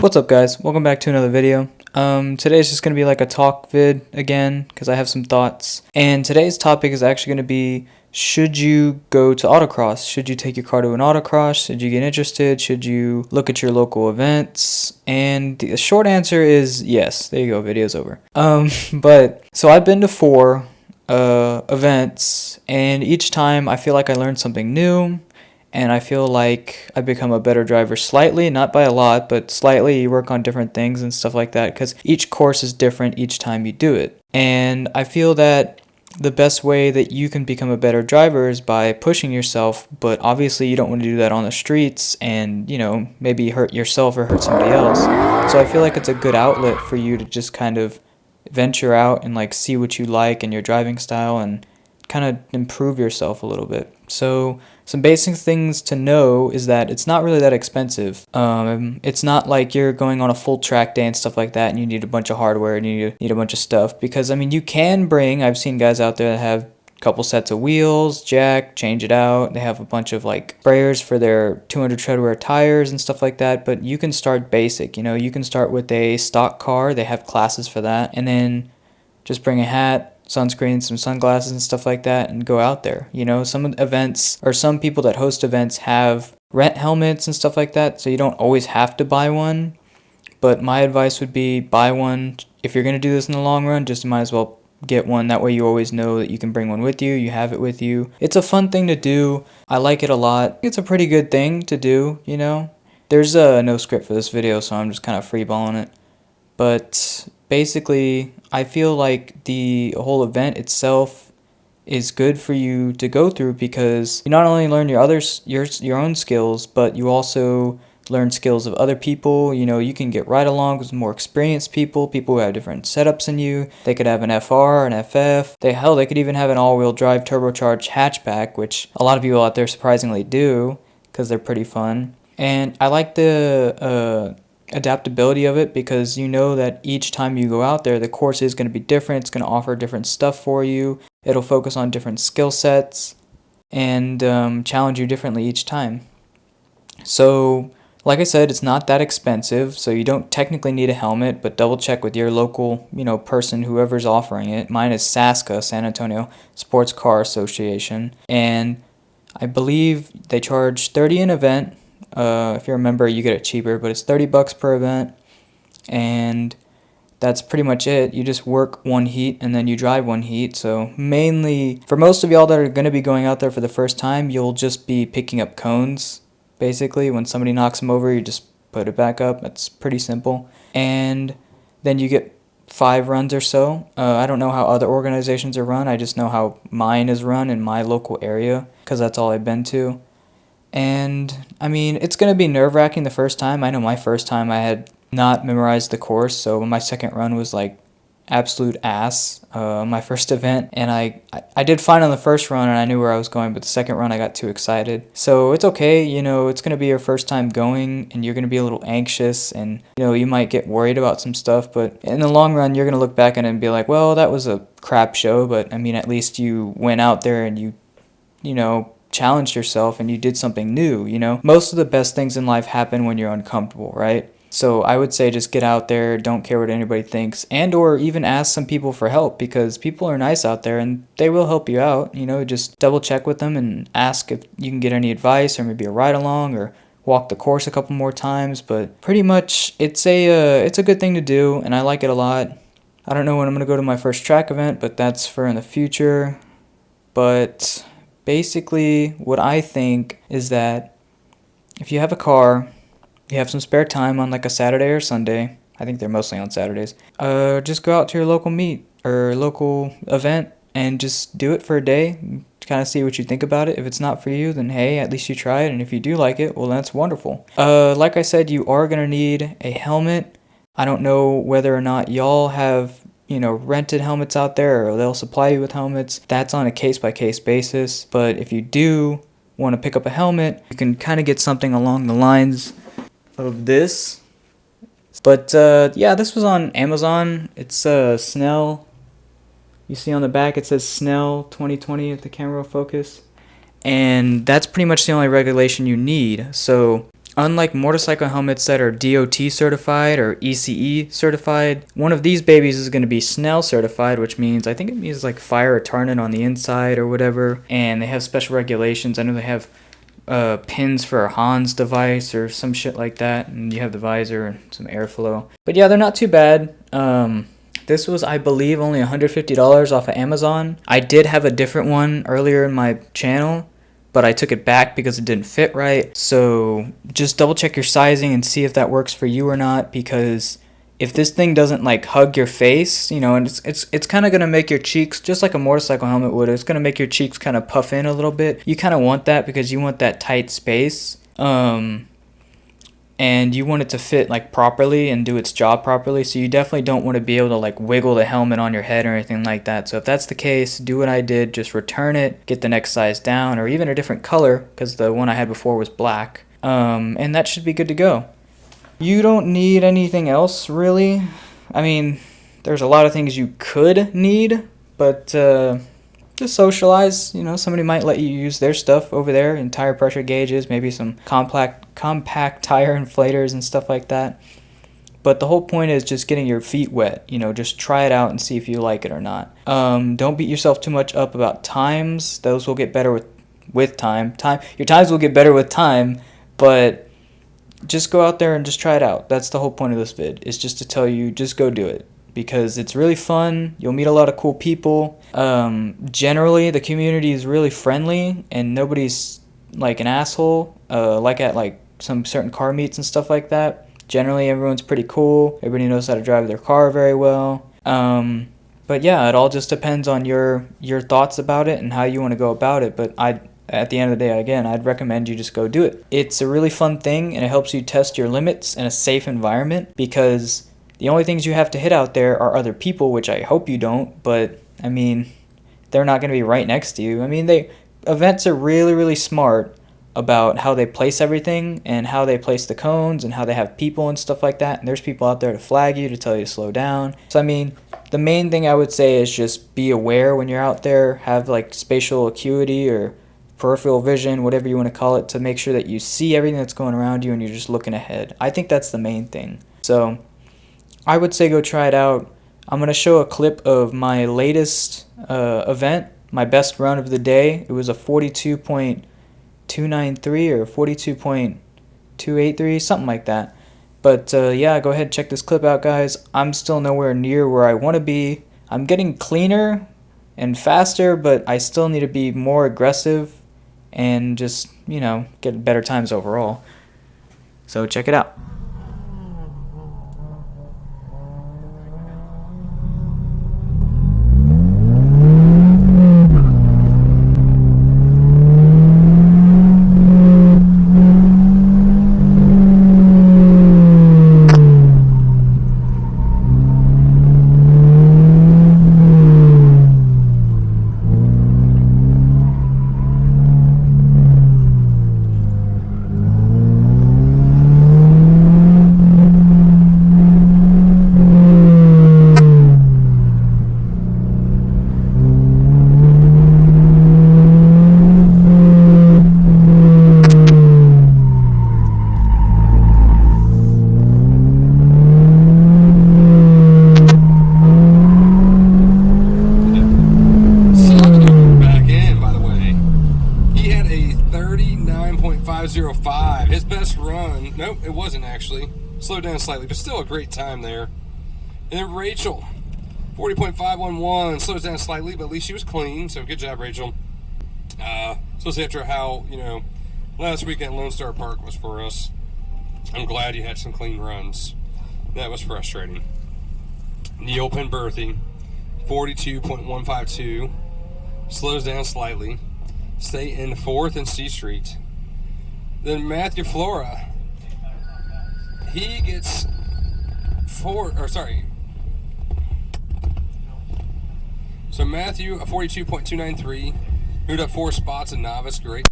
What's up guys, welcome back to another video. Today's just going to be like a talk vid again because I have some thoughts. And today's topic is actually going to be, should you go to Autocross? Should you take your car to an Autocross? Should you get interested? Should you look at your local events? And the short answer is yes. There you go, video's over. So I've been to 4 events, and each time I feel like I learned something new. And I feel like I've become a better driver slightly, not by a lot, but slightly. You work on different things and stuff like that because each course is different each time you do it. And I feel that the best way that you can become a better driver is by pushing yourself, but obviously you don't want to do that on the streets and, maybe hurt yourself or hurt somebody else. So I feel like it's a good outlet for you to just kind of venture out and like see what you like in your driving style and kind of improve yourself a little bit. So some basic things to know is that it's not really that expensive. It's not like you're going on a full track day and stuff like that and you need a bunch of hardware and you need a bunch of stuff, because you can bring, I've seen guys out there that have a couple sets of wheels, jack, change it out. They have a bunch of like sprayers for their 200 treadwear tires and stuff like that, but you can start basic. You can start with a stock car. They have classes for that, and then just bring a hat, sunscreen, some sunglasses and stuff like that, and go out there. Some events or some people that host events have rent helmets and stuff like that, so you don't always have to buy one. But my advice would be buy one. If you're going to do this in the long run, just might as well get one. That way you always know that you can bring one with you. You have it with you. It's a fun thing to do. I like it a lot. It's a pretty good thing to do, There's no script for this video, so I'm just kind of freeballing it. But basically, I feel like the whole event itself is good for you to go through because you not only learn your own skills, but you also learn skills of other people. You can get right along with more experienced people who have different setups than you. They could have an FR, an FF. They could even have an all-wheel drive turbocharged hatchback, which a lot of people out there surprisingly do because they're pretty fun. And I like the adaptability of it because you know that each time you go out there, the course is going to be different. It's going to offer different stuff for you. It'll focus on different skill sets and challenge you differently each time. So like I said, it's not that expensive, so you don't technically need a helmet, but double check with your local person, whoever's offering it. Mine is SASCA, San Antonio Sports Car Association, and I believe they charge $30 an event. If you're a member, you get it cheaper, but it's $30 per event, and that's pretty much it. You just work one heat and then you drive one heat. So mainly, for most of y'all that are going to be going out there for the first time, you'll just be picking up cones. Basically, when somebody knocks them over, you just put it back up. It's pretty simple. And then you get 5 runs or so. I don't know how other organizations are run. I just know how mine is run in my local area because that's all I've been to. And it's going to be nerve-wracking the first time. I know my first time I had not memorized the course, so my second run was like absolute ass, my first event. And I did fine on the first run and I knew where I was going, but the second run I got too excited. So it's okay, it's going to be your first time going and you're going to be a little anxious and, you might get worried about some stuff. But in the long run, you're going to look back at it and be like, well, that was a crap show, but at least you went out there and you challenged yourself and you did something new. Most of the best things in life happen when you're uncomfortable, right? So I would say just get out there, don't care what anybody thinks, and or even ask some people for help because people are nice out there and they will help you out. Just double check with them and ask if you can get any advice or maybe a ride along or walk the course a couple more times. But pretty much it's a good thing to do and I like it a lot. I don't know when I'm going to go to my first track event, but that's for in the future. But basically, what I think is that if you have a car, you have some spare time on like a Saturday or Sunday, I think they're mostly on Saturdays, just go out to your local meet or local event and just do it for a day, kind of see what you think about it. If it's not for you, then hey, at least you try it, and if you do like it, well, that's wonderful. Like I said, you are going to need a helmet. I don't know whether or not y'all have rented helmets out there or they'll supply you with helmets. That's on a case-by-case basis. But if you do want to pick up a helmet, you can kind of get something along the lines of this. But yeah, this was on Amazon. It's Snell. You see on the back it says Snell 2020 if the camera will focus. And that's pretty much the only regulation you need. So Unlike motorcycle helmets that are DOT certified or ECE certified, one of these babies is going to be Snell certified, which means, I think it means like fire retardant on the inside or whatever, and they have special regulations. I know they have pins for a Hans device or some shit like that, and you have the visor and some airflow. But yeah, they're not too bad. This was, I believe, only $150 off of Amazon. I did have a different one earlier in my channel, but I took it back because it didn't fit right. So just double check your sizing and see if that works for you or not, because if this thing doesn't like hug your face, you know, and it's kind of going to make your cheeks, just like a motorcycle helmet would, it's going to make your cheeks kind of puff in a little bit. You kind of want that because you want that tight space. And you want it to fit like properly and do its job properly, so you definitely don't want to be able to like wiggle the helmet on your head or anything like that. So if that's the case, do what I did, just return it, get the next size down, or even a different color, because the one I had before was black, and that should be good to go. You don't need anything else really. I mean, there's a lot of things you could need, but just socialize. You know, somebody might let you use their stuff over there, and tire pressure gauges, maybe some compact tire inflators and stuff like that. But the whole point is just getting your feet wet. You know, just try it out and see if you like it or not. Don't beat yourself too much up about times. Those will get better with time. Your times will get better with time, but just go out there and just try it out. That's the whole point of this vid, is just to tell you, just go do it, because it's really fun. You'll meet a lot of cool people. Generally, the community is really friendly, and nobody's like an asshole, like at like some certain car meets and stuff like that. Generally, everyone's pretty cool. Everybody knows how to drive their car very well. But yeah, it all just depends on your thoughts about it and how you want to go about it. But at the end of the day, again, I'd recommend you just go do it. It's a really fun thing, and it helps you test your limits in a safe environment, because the only things you have to hit out there are other people, which I hope you don't, but I mean, they're not going to be right next to you. I mean, events are really, really smart about how they place everything and how they place the cones and how they have people and stuff like that. And there's people out there to flag you, to tell you to slow down. So I mean, the main thing I would say is just be aware when you're out there. Have like spatial acuity or peripheral vision, whatever you want to call it, to make sure that you see everything that's going around you and you're just looking ahead. I think that's the main thing. So I would say go try it out. I'm going to show a clip of my latest event, my best run of the day. It was a 42.293 or 42.283, something like that. But yeah, go ahead and check this clip out, guys. I'm still nowhere near where I want to be. I'm getting cleaner and faster, but I still need to be more aggressive and just, you know, get better times overall. So check it out. His best run, nope, it wasn't actually. Slowed down slightly, but still a great time there. And then Rachel, 40.511, slows down slightly, but at least she was clean, so good job, Rachel. Especially after how, you know, last week at Lone Star Park was for us. I'm glad you had some clean runs. That was frustrating. Neil Penberthy, 42.152, slows down slightly. Stay in 4th and C Street. Then Matthew Flora, he gets so Matthew, a 42.293, moved up 4 spots in novice, great.